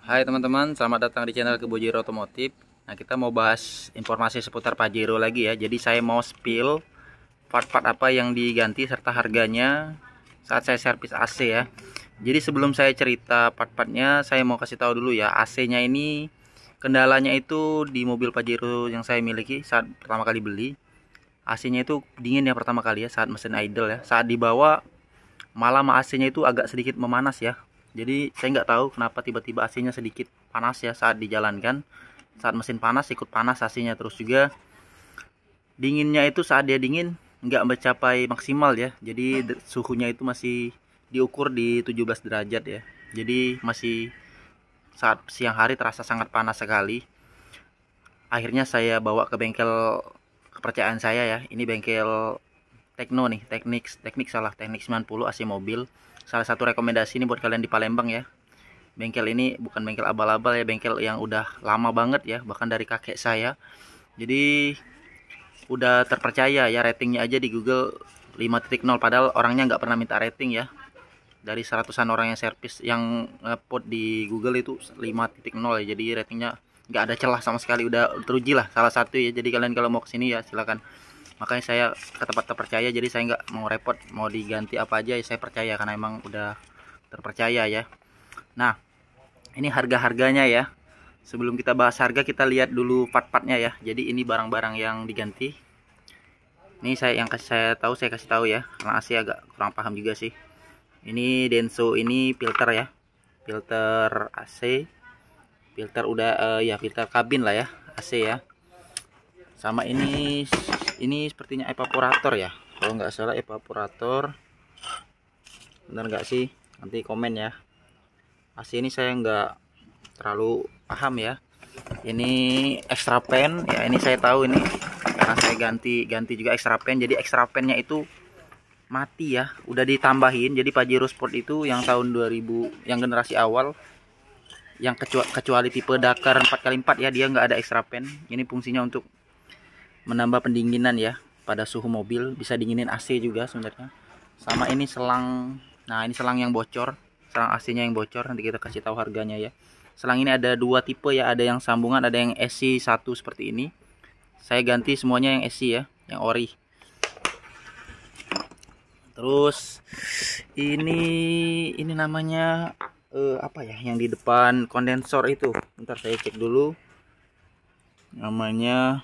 Hai teman-teman, selamat datang di channel Kebojiro Otomotif. Nah, kita mau bahas informasi seputar Pajero lagi ya. Jadi saya mau spill part-part apa yang diganti serta harganya saat saya servis AC ya. Jadi sebelum saya cerita part-partnya, saya mau kasih tahu dulu ya. AC-nya ini kendalanya itu di mobil Pajero yang saya miliki saat pertama kali beli. AC-nya itu dingin ya pertama kali ya saat mesin idle ya. Saat dibawa malah AC-nya itu agak sedikit memanas ya. Jadi saya nggak tahu kenapa tiba-tiba AC-nya sedikit panas ya saat dijalankan. Saat mesin panas ikut panas AC-nya, terus juga dinginnya itu saat dia dingin nggak mencapai maksimal ya. Jadi suhunya itu masih diukur di 17 derajat ya. Jadi masih saat siang hari terasa sangat panas sekali. Akhirnya saya bawa ke bengkel kepercayaan saya ya. Ini bengkel Tekno nih, teknik 90 AC mobil. Salah satu rekomendasi ini buat kalian di Palembang ya. Bengkel ini bukan bengkel abal-abal ya, bengkel yang udah lama banget ya, bahkan dari kakek saya. Jadi udah terpercaya ya, ratingnya aja di Google 5.0, padahal orangnya nggak pernah minta rating ya. Dari seratusan orang yang servis yang nge-vote di Google itu 5.0 ya, jadi ratingnya nggak ada celah sama sekali, udah teruji lah salah satu ya. Jadi kalian kalau mau kesini ya silakan. Makanya saya ke tempat terpercaya, jadi saya nggak mau repot, mau diganti apa aja ya saya percaya karena emang udah terpercaya ya. Nah, ini harga-harganya ya. Sebelum kita bahas harga, kita lihat dulu part-partnya ya. Jadi ini barang-barang yang diganti. Ini saya kasih tahu ya, karena AC agak kurang paham juga sih. Ini Denso, ini filter ya, filter AC, filter udah ya filter kabin lah ya, AC ya. Sama ini sepertinya evaporator ya, kalau nggak salah evaporator. Bener nggak sih? Nanti komen ya. AC ini saya nggak terlalu paham ya. Ini extra fan ya, ini saya tahu ini karena saya ganti juga extra fan. Jadi extra fan-nya itu mati ya, udah ditambahin. Jadi Pajero Sport itu yang tahun 2000 yang generasi awal, yang kecuali tipe Dakar 4x4 ya, dia nggak ada extra fan. Ini fungsinya untuk menambah pendinginan ya pada suhu mobil, bisa dinginin AC juga sebenarnya. Sama ini selang, nah ini selang yang bocor, selang AC-nya yang bocor, nanti kita kasih tahu harganya ya. Selang ini ada dua tipe ya, ada yang sambungan, ada yang SC1 seperti ini. Saya ganti semuanya yang SC ya, yang ori. Terus ini namanya apa ya, yang di depan kondensor itu. Bentar saya cek dulu. Namanya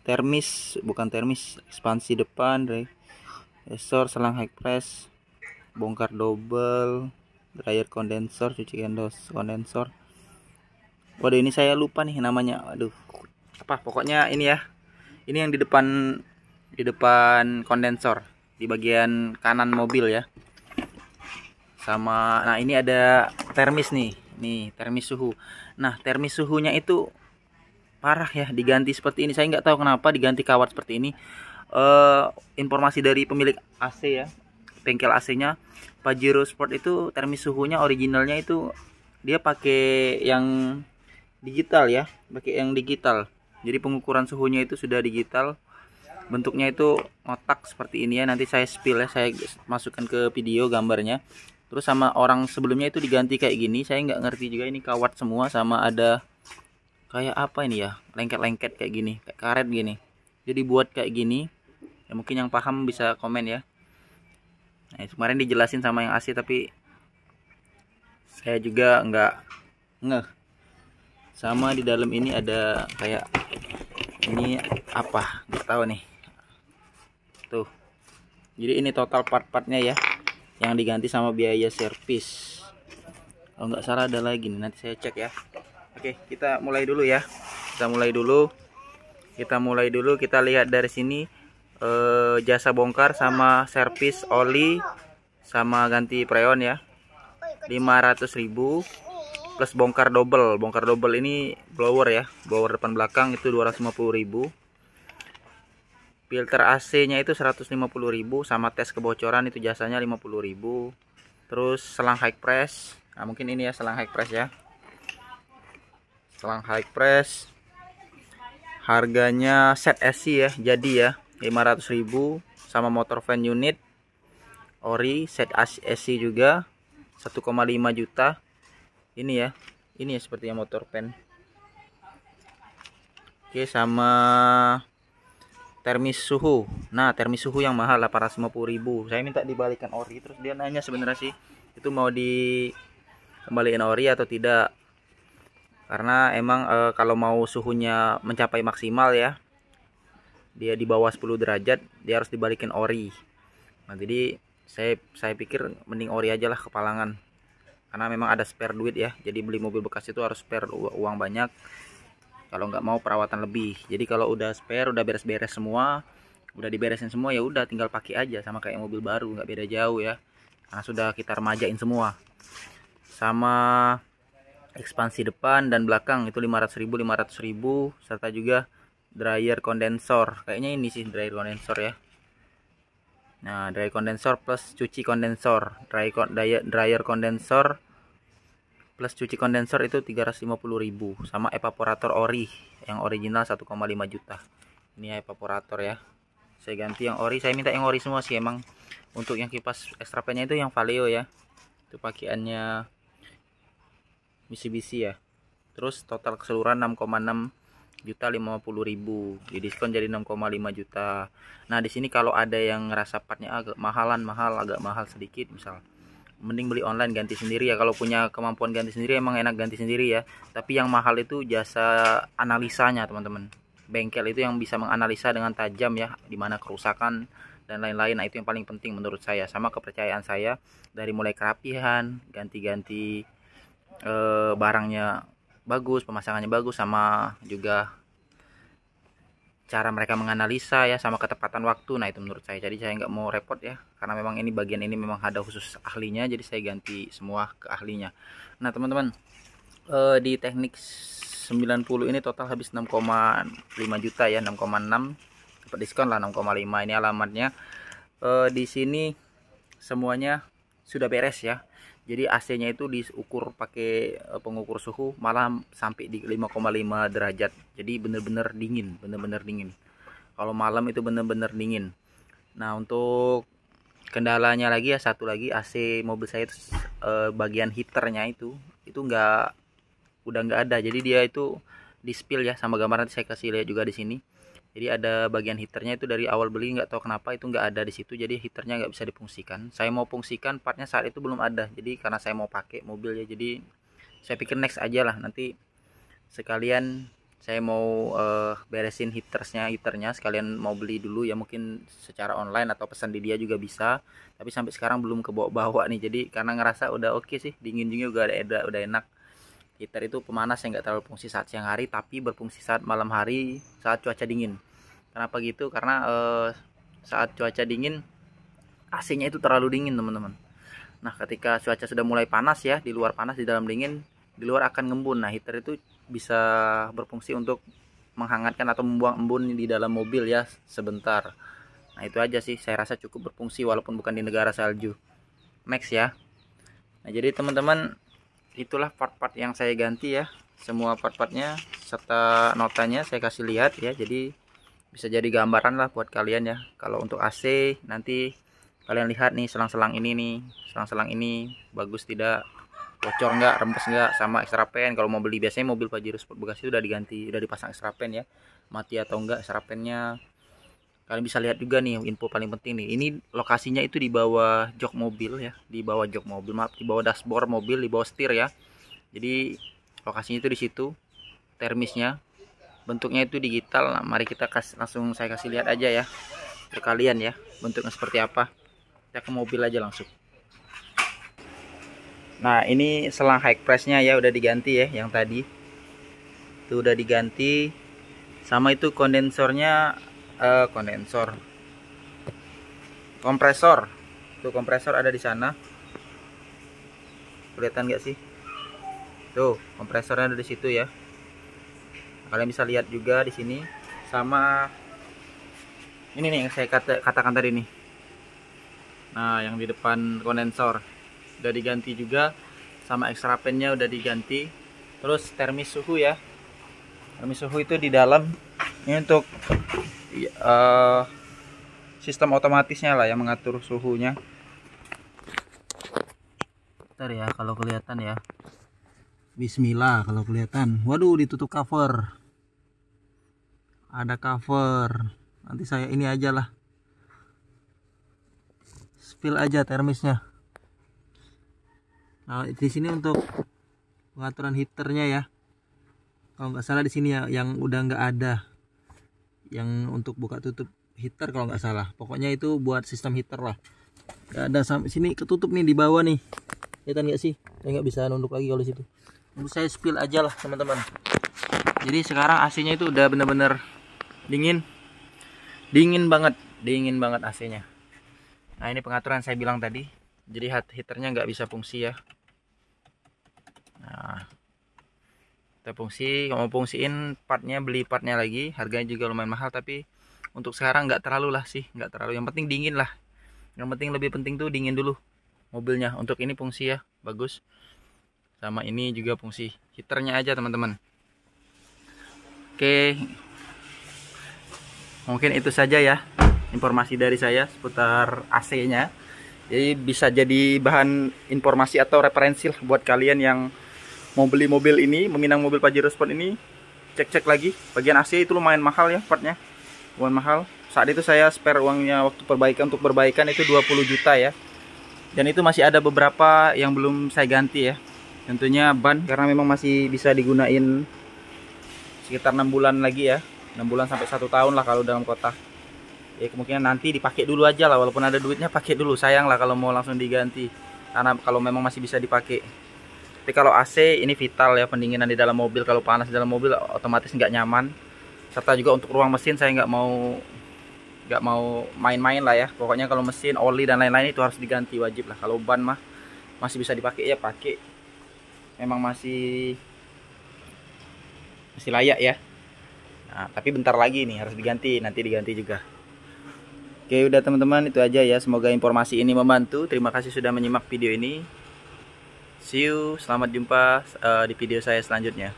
termis, bukan termis, ekspansi depan, resor, selang high press, bongkar double, dryer kondensor, cuci kondensor. Waduh, ini saya lupa nih namanya. Aduh, apa pokoknya ini ya. Ini yang di depan kondensor di bagian kanan mobil ya. Sama, nah ini ada termis nih. Nih, termis suhu. Nah, termis suhunya itu parah ya, diganti seperti ini. Saya nggak tahu kenapa diganti kawat seperti ini. Informasi dari pemilik AC ya, bengkel AC-nya Pajero Sport itu termis suhunya originalnya itu dia pakai yang digital ya, pakai yang digital. Jadi pengukuran suhunya itu sudah digital. Bentuknya itu otak seperti ini ya. Nanti saya spill ya, saya masukkan ke video gambarnya. Terus sama orang sebelumnya itu diganti kayak gini. Saya nggak ngerti juga, ini kawat semua, sama ada kayak apa ini ya, lengket-lengket kayak gini, kayak karet gini. Jadi buat kayak gini ya, mungkin yang paham bisa komen ya. Nah, kemarin dijelasin sama yang AC tapi saya juga nggak ngeh. Sama di dalam ini ada kayak ini apa, nggak tahu nih tuh. Jadi ini total part-partnya ya yang diganti sama biaya servis. Kalau nggak salah ada lagi nih, nanti saya cek ya. Oke, kita mulai dulu ya. Kita lihat dari sini, jasa bongkar sama servis oli sama ganti freon ya, 500.000 plus bongkar double ini blower ya, blower depan belakang itu 250.000. Filter AC nya itu 150.000, sama tes kebocoran itu jasanya 50.000. Terus selang high press, nah mungkin ini ya selang high press ya, selang high press harganya set SC ya, jadi ya 500.000. Sama motor fan unit ori set SC juga 1,5 juta. Ini ya, ini ya, seperti yang motor pen. Oke, sama termis suhu. Nah, termis suhu yang mahal 850.000. Saya minta dibalikan ori, terus dia nanya sebenarnya sih itu mau dikembaliin ori atau tidak. Karena emang kalau mau suhunya mencapai maksimal ya, dia di bawah 10 derajat, dia harus dibalikin ori. Nah, jadi saya pikir mending ori aja lah, kepalangan. Karena memang ada spare duit ya. Jadi beli mobil bekas itu harus spare uang banyak. Kalau nggak mau perawatan lebih. Jadi kalau udah spare, udah beres-beres semua, udah diberesin semua, ya udah tinggal pakai aja sama kayak mobil baru, nggak beda jauh ya. Karena sudah kita remajain semua. Sama ekspansi depan dan belakang itu 500.000 serta juga dryer kondensor. Kayaknya ini sih dryer kondensor ya. Nah, dryer kondensor plus cuci kondensor. Dryer kondensor plus cuci kondensor itu 350.000, sama evaporator ori yang original 1,5 juta. Ini evaporator ya. Saya ganti yang ori, saya minta yang ori semua sih emang. Untuk yang kipas extra fan-nya itu yang Valeo ya. Itu pakaiannya Mitsubishi ya. Terus total keseluruhan 6,6 juta 50.000, di diskon jadi 6,5 juta. Nah, di sini kalau ada yang ngerasa partnya agak agak mahal sedikit, misal mending beli online ganti sendiri ya. Kalau punya kemampuan ganti sendiri emang enak ganti sendiri ya. Tapi yang mahal itu jasa analisanya teman-teman. Bengkel itu yang bisa menganalisa dengan tajam ya, dimana kerusakan dan lain-lain. Nah, itu yang paling penting menurut saya, sama kepercayaan saya. Dari mulai kerapihan, ganti-ganti barangnya bagus, pemasangannya bagus, sama juga cara mereka menganalisa ya, sama ketepatan waktu. Nah, itu menurut saya. Jadi saya nggak mau repot ya, karena memang ini bagian ini memang ada khusus ahlinya, jadi saya ganti semua ke ahlinya. Nah, teman-teman, di teknik 90 ini total habis 6,5 juta ya, 6,6, dapat diskon lah 6,5. Ini alamatnya di sini semuanya sudah beres ya. Jadi AC-nya itu diukur pakai pengukur suhu, malah sampai di 5,5 derajat. Jadi bener-bener dingin, Kalau malam itu bener-bener dingin. Nah, untuk kendalanya lagi ya, satu lagi, AC mobil saya itu bagian heaternya itu udah nggak ada. Jadi dia itu di spill ya, sama gambar nanti saya kasih lihat juga di sini. Jadi ada bagian heaternya itu dari awal beli nggak tahu kenapa itu nggak ada di situ. Jadi heaternya nggak bisa difungsikan. Saya mau fungsikan partnya saat itu belum ada. Jadi karena saya mau pakai mobil ya, jadi saya pikir next aja lah. Nanti sekalian saya mau beresin heaternya sekalian mau beli dulu ya, mungkin secara online atau pesan di dia juga bisa. Tapi sampai sekarang belum kebawa-bawa nih. Jadi karena ngerasa udah oke sih, dingin juga udah enak. Heater itu pemanas yang nggak terlalu fungsi saat siang hari, tapi berfungsi saat malam hari saat cuaca dingin. Kenapa gitu? Karena saat cuaca dingin AC-nya itu terlalu dingin teman-teman. Nah, ketika cuaca sudah mulai panas ya, di luar panas, di dalam dingin, di luar akan ngembun. Nah, heater itu bisa berfungsi untuk menghangatkan atau membuang embun di dalam mobil ya sebentar. Nah, itu aja sih, saya rasa cukup berfungsi walaupun bukan di negara salju. Next ya. Nah, jadi teman-teman, itulah part-part yang saya ganti ya, semua part-partnya serta notanya saya kasih lihat ya. Jadi bisa jadi gambaran lah buat kalian ya. Kalau untuk AC nanti kalian lihat nih, selang-selang ini bagus tidak, bocor nggak, rembes nggak, sama extra pen. Kalau mau beli, biasanya mobil Pajero Sport bekas itu udah diganti, udah dipasang extra pen ya, mati atau enggak extra pennya. Kalian bisa lihat juga nih, info paling penting nih, ini lokasinya itu di bawah jok mobil ya, di bawah jok mobil, maaf, di bawah dashboard mobil, di bawah setir ya. Jadi lokasinya itu di situ. Termisnya bentuknya itu digital. Nah, mari kita langsung saya kasih lihat aja ya ke kalian ya, bentuknya seperti apa. Kita ke mobil aja langsung. Nah, ini selang high pressnya ya, udah diganti ya, yang tadi itu udah diganti. Sama itu kondensornya, kompresor. Tuh, kompresor ada di sana. Kelihatan nggak sih? Tuh, kompresornya ada di situ ya. Kalian bisa lihat juga di sini. Sama ini nih yang saya katakan tadi nih. Nah, yang di depan kondensor udah diganti juga, sama extra pennya udah diganti. Terus termis suhu ya. Termis suhu itu di dalam. Ini untuk sistem otomatisnya lah yang mengatur suhunya. Bentar ya, kalau kelihatan ya, Bismillah kalau kelihatan. Waduh, ditutup cover. Ada cover. Nanti saya ini aja lah. Spill aja termisnya. Nah, di sini untuk pengaturan heaternya ya. Kalau nggak salah di sini ya, yang udah nggak ada. Yang untuk buka tutup heater kalau nggak salah. Pokoknya itu buat sistem heater lah. Nggak ada sampai sini, ketutup nih di bawah nih. Kelihatan nggak sih? Saya nggak bisa nunduk lagi kalau di situ. Nanti saya spill aja lah teman-teman. Jadi sekarang AC-nya itu udah bener-bener dingin banget AC-nya. Nah, ini pengaturan saya bilang tadi. Jadi heaternya nggak bisa fungsi ya. Nah, kita fungsi, mau fungsiin partnya, beli partnya lagi. Harganya juga lumayan mahal, tapi untuk sekarang nggak terlalu lah sih, nggak terlalu. Yang penting dingin lah. Yang penting, lebih penting tuh dingin dulu mobilnya. Untuk ini fungsi ya, bagus. Sama ini juga fungsi heaternya aja teman-teman. Oke, mungkin itu saja ya informasi dari saya seputar AC-nya. Jadi bisa jadi bahan informasi atau referensi buat kalian yang mau beli mobil ini, meminang mobil Pajero Sport ini. Cek-cek lagi, bagian AC itu lumayan mahal ya partnya, lumayan mahal. Saat itu saya spare uangnya waktu perbaikan, untuk perbaikan itu 20 juta ya. Dan itu masih ada beberapa yang belum saya ganti ya. Tentunya ban, karena memang masih bisa digunain sekitar 6 bulan lagi ya. 6 bulan sampai 1 tahun lah kalau dalam kota. Ya kemungkinan nanti dipakai dulu aja lah, walaupun ada duitnya pakai dulu. Sayang lah kalau mau langsung diganti, karena kalau memang masih bisa dipakai. Tapi kalau AC ini vital ya, pendinginan di dalam mobil. Kalau panas di dalam mobil otomatis nggak nyaman. Serta juga untuk ruang mesin saya nggak mau main-main lah ya. Pokoknya kalau mesin, oli dan lain-lain itu harus diganti, wajib lah. Kalau ban mah masih bisa dipakai ya pakai. Memang masih layak ya. Nah, tapi bentar lagi nih harus diganti, nanti diganti juga. Oke, udah teman-teman, itu aja ya. Semoga informasi ini membantu. Terima kasih sudah menyimak video ini. See you, selamat jumpa di video saya selanjutnya.